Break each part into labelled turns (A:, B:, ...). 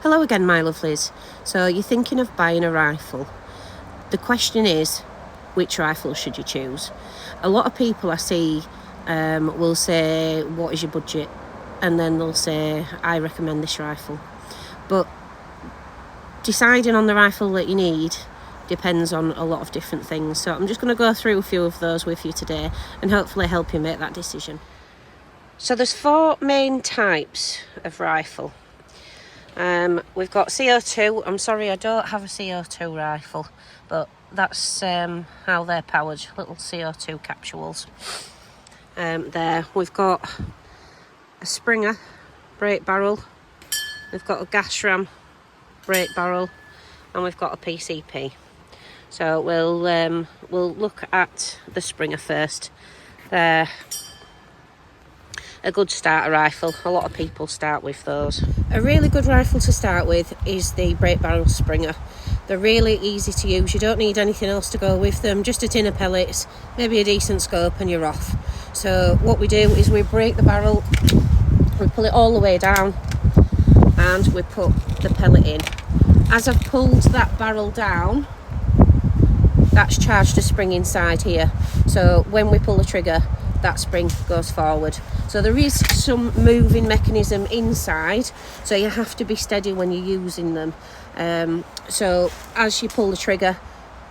A: Hello again, my lovelies. So you're thinking of buying a rifle. The question is, which rifle should you choose? A lot of people I see will say, what is your budget? And then they'll say, I recommend this rifle. But deciding on the rifle that you need depends on a lot of different things. So I'm just going to go through a few of those with you today and hopefully help you make that decision. So there's 4 main types of rifle. We've got CO2. I'm sorry, I don't have a CO2 rifle, but that's how they're powered, little CO2 capsules. There, we've got a Springer break barrel, we've got a gas ram break barrel, and we've got a PCP. So we'll look at the Springer first. They're a good starter rifle. A lot of people start with those. A really good rifle to start with is the break barrel Springer. They're really easy to use. You don't need anything else to go with them, just a tin of pellets, maybe a decent scope, and you're off. So what we do is we break the barrel, we pull it all the way down, and we put the pellet in. As I've pulled that barrel down, that's charged a spring inside here. So when we pull the trigger, that spring goes forward. So there is some moving mechanism inside, so you have to be steady when you're using them. So as you pull the trigger,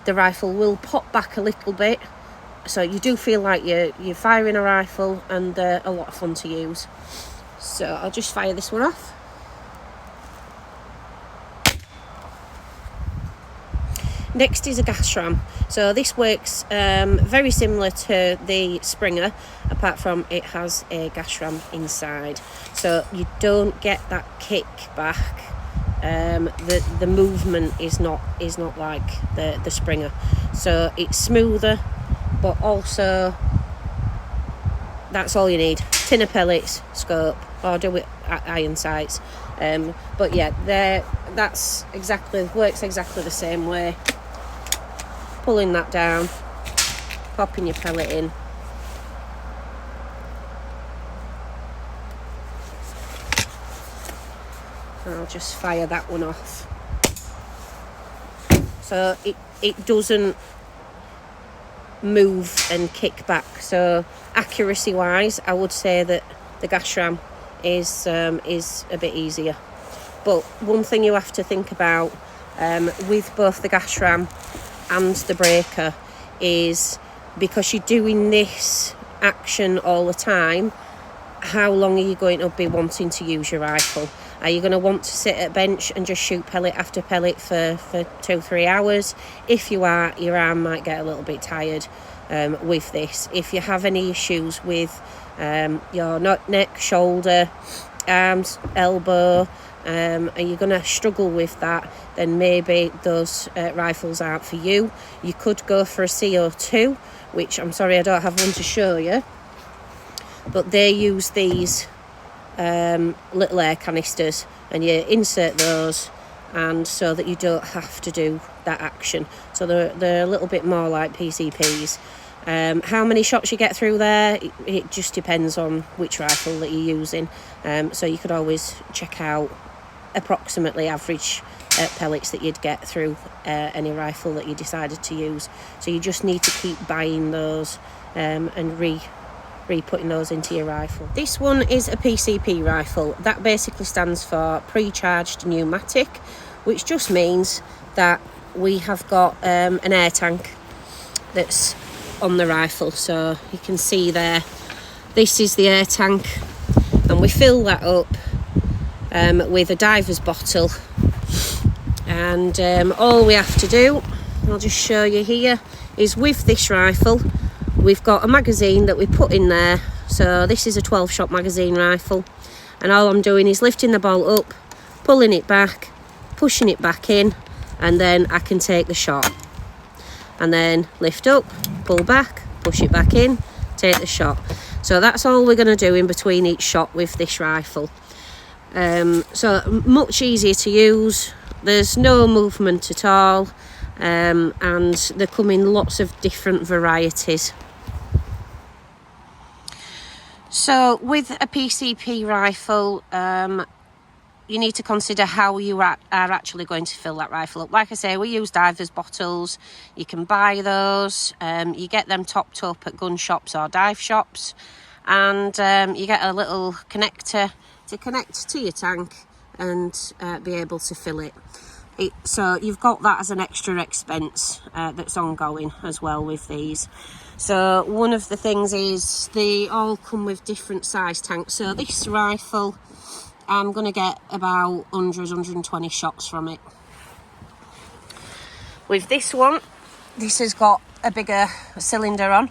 A: the rifle will pop back a little bit, so you do feel like you're firing a rifle, and they're a lot of fun to use. So I'll just fire this one off. Next is a gas ram. So this works very similar to the Springer, apart from it has a gas ram inside. So you don't get that kick back. The movement is not like the Springer. So it's smoother, but also that's all you need. Tin of pellets, scope, or do it at iron sights. But yeah, works exactly the same way. Pulling that down, popping your pellet in. I'll just fire that one off. So it doesn't move and kick back. So accuracy wise, I would say that the gas ram is a bit easier. But one thing you have to think about with both the gas ram and the breaker is, because you're doing this action all the time, how long are you going to be wanting to use your rifle? Are you going to want to sit at a bench and just shoot pellet after pellet for 2-3 hours? If you are, your arm might get a little bit tired with this. If you have any issues with your neck, shoulder, arms, elbow, and you're going to struggle with that, then maybe those rifles aren't for you. You could go for a CO2, which I'm sorry I don't have one to show you, but they use these little air canisters, and you insert those, and so that you don't have to do that action. So they're a little bit more like PCPs. How many shots you get through there, it just depends on which rifle that you're using. So you could always check out approximately average pellets that you'd get through any rifle that you decided to use. So you just need to keep buying those and re-putting those into your rifle. This one is a PCP rifle. That basically stands for pre-charged pneumatic, which just means that we have got an air tank that's on the rifle. So you can see there, this is the air tank, and we fill that up with a diver's bottle, and all we have to do, I'll just show you here, is with this rifle we've got a magazine that we put in there. So this is a 12-shot magazine rifle, and all I'm doing is lifting the bolt up, pulling it back, pushing it back in, and then I can take the shot, and then lift up, pull back, push it back in, take the shot. So that's all we're going to do in between each shot with this rifle. So much easier to use, there's no movement at all, and they come in lots of different varieties. So with a PCP rifle, you need to consider how you are actually going to fill that rifle up. Like I say, we use divers bottles. You can buy those. You get them topped up at gun shops or dive shops, and you get a little connector to connect to your tank and be able to fill it. So you've got that as an extra expense that's ongoing as well with these. So one of the things is they all come with different size tanks. So this rifle, I'm going to get about 100, 120 shots from it. With this one, this has got a bigger cylinder on,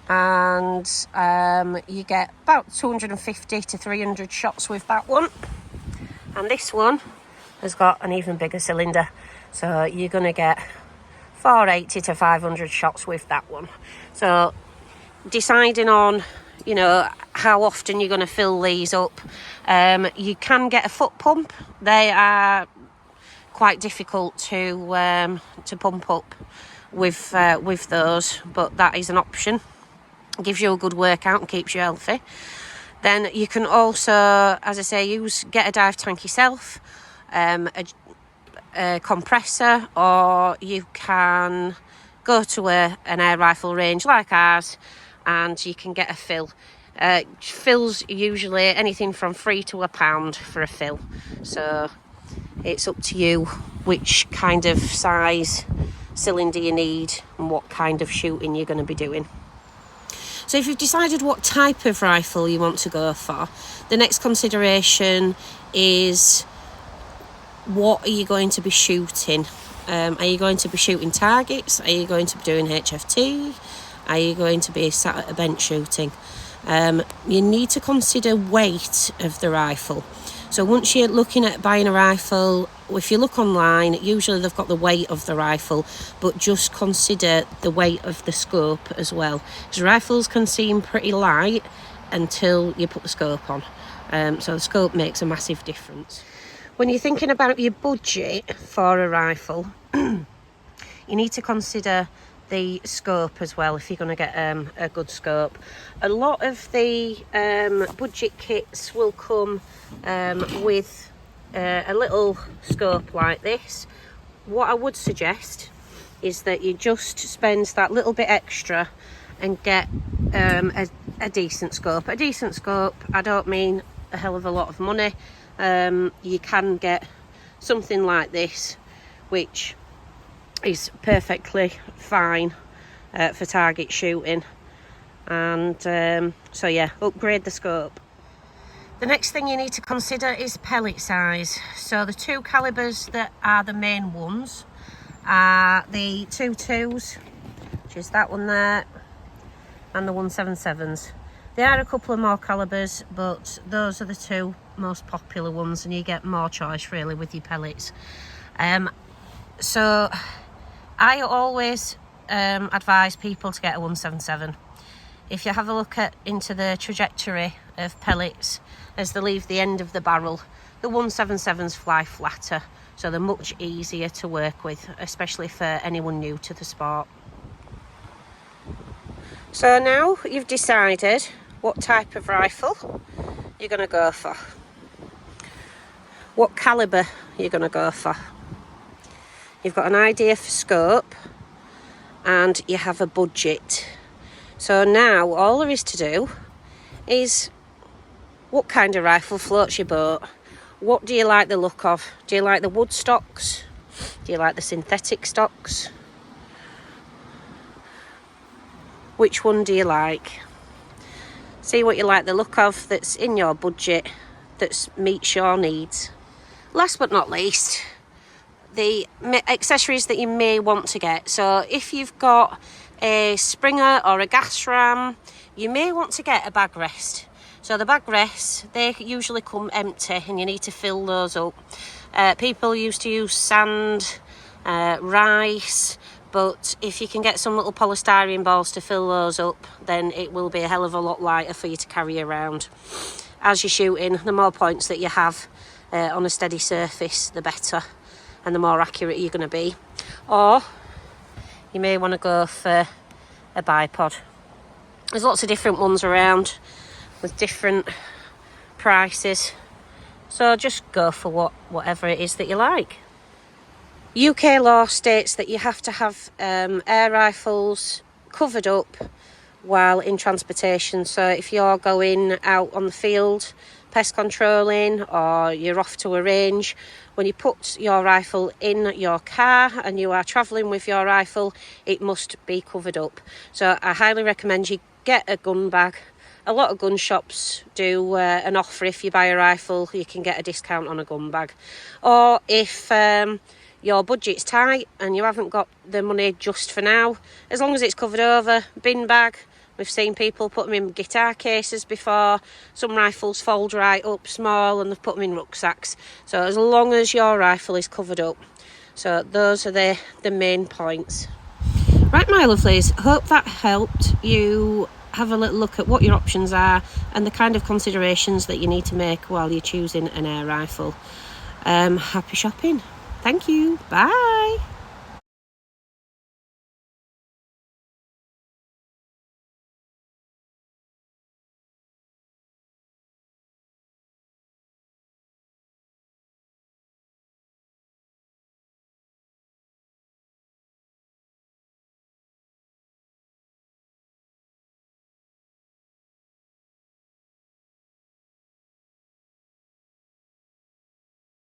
A: and you get about 250 to 300 shots with that one. And this one has got an even bigger cylinder, so you're going to get 480 to 500 shots with that one. So deciding on, you know, how often you're going to fill these up. You can get a foot pump. They are quite difficult to pump up with those, but that is an option. Gives you a good workout and keeps you healthy. Then you can also, as I say, get a dive tank yourself, a compressor, or you can go to an air rifle range like ours and you can get a fill. Fills usually anything from £3 to £1 for a fill, so it's up to you which kind of size cylinder you need and what kind of shooting you're going to be doing. So if you've decided what type of rifle you want to go for, the next consideration is, what are you going to be shooting? Are you going to be shooting targets? Are you going to be doing HFT? Are you going to be sat at a bench shooting? You need to consider weight of the rifle. So once you're looking at buying a rifle, if you look online, usually they've got the weight of the rifle, but just consider the weight of the scope as well, because rifles can seem pretty light until you put the scope on. So the scope makes a massive difference. When you're thinking about your budget for a rifle, you need to consider the scope as well if you're going to get a good scope. A lot of the budget kits will come with a little scope like this. What I would suggest is that you just spend that little bit extra and get a decent scope. A decent scope, I don't mean a hell of a lot of money. You can get something like this, which is perfectly fine for target shooting, and so yeah, upgrade the scope. The next thing you need to consider is pellet size. So the two calibers that are the main ones are the 22s, which is that one there, and the 177s. There are a couple of more calibers, but those are the two most popular ones, and you get more choice really with your pellets. So I always advise people to get a 177. If you have a look into the trajectory of pellets as they leave the end of the barrel, the 177s fly flatter, so they're much easier to work with, especially for anyone new to the sport. So now you've decided what type of rifle you're going to go for, what caliber you're going to go for. You've got an idea for scope and you have a budget. So now all there is to do is, what kind of rifle floats your boat? What do you like the look of? Do you like the wood stocks? Do you like the synthetic stocks? Which one do you like? See what you like the look of that's in your budget, that meets your needs. Last but not least, the accessories that you may want to get. So if you've got a Springer or a gas ram, you may want to get a bag rest. So the bag rests, they usually come empty and you need to fill those up. People used to use sand, rice, but if you can get some little polystyrene balls to fill those up, then it will be a hell of a lot lighter for you to carry around. As you're shooting, the more points that you have on a steady surface, the better, and the more accurate you're going to be. Or you may want to go for a bipod. There's lots of different ones around with different prices, So just go for whatever it is that you like. UK law states that you have to have air rifles covered up while in transportation. So if you're going out on the field pest controlling, or you're off to a range, when you put your rifle in your car and you are travelling with your rifle, it must be covered up. So I highly recommend you get a gun bag. A lot of gun shops do an offer. If you buy a rifle, you can get a discount on a gun bag. Or if your budget's tight and you haven't got the money just for now, as long as it's covered over, bin bag. We've seen people put them in guitar cases before. Some rifles fold right up small and they've put them in rucksacks. So as long as your rifle is covered up. So those are the main points. Right, my lovelies, hope that helped you have a little look at what your options are and the kind of considerations that you need to make while you're choosing an air rifle. Happy shopping. Thank you. Bye.